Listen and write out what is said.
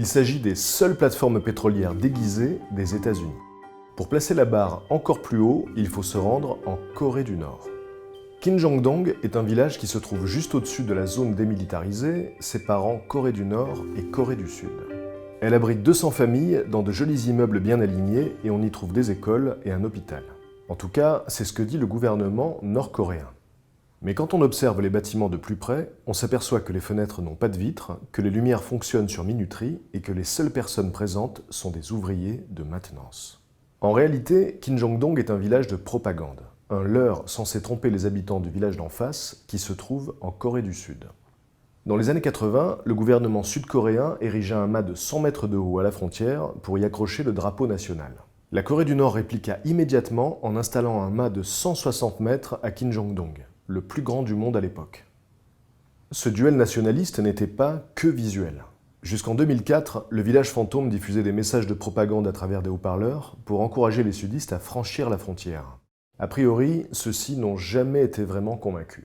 Il s'agit des seules plateformes pétrolières déguisées des États-Unis. Pour placer la barre encore plus haut, il faut se rendre en Corée du Nord. Kinjongdong est un village qui se trouve juste au-dessus de la zone démilitarisée, séparant Corée du Nord et Corée du Sud. Elle abrite 200 familles dans de jolis immeubles bien alignés et on y trouve des écoles et un hôpital. En tout cas, c'est ce que dit le gouvernement nord-coréen. Mais quand on observe les bâtiments de plus près, on s'aperçoit que les fenêtres n'ont pas de vitres, que les lumières fonctionnent sur minuterie et que les seules personnes présentes sont des ouvriers de maintenance. En réalité, Kinjongdong est un village de propagande, un leurre censé tromper les habitants du village d'en face qui se trouve en Corée du Sud. Dans les années 80, le gouvernement sud-coréen érigea un mât de 100 mètres de haut à la frontière pour y accrocher le drapeau national. La Corée du Nord répliqua immédiatement en installant un mât de 160 mètres à Kinjongdong, le plus grand du monde à l'époque. Ce duel nationaliste n'était pas que visuel. Jusqu'en 2004, le village fantôme diffusait des messages de propagande à travers des haut-parleurs pour encourager les sudistes à franchir la frontière. A priori, ceux-ci n'ont jamais été vraiment convaincus.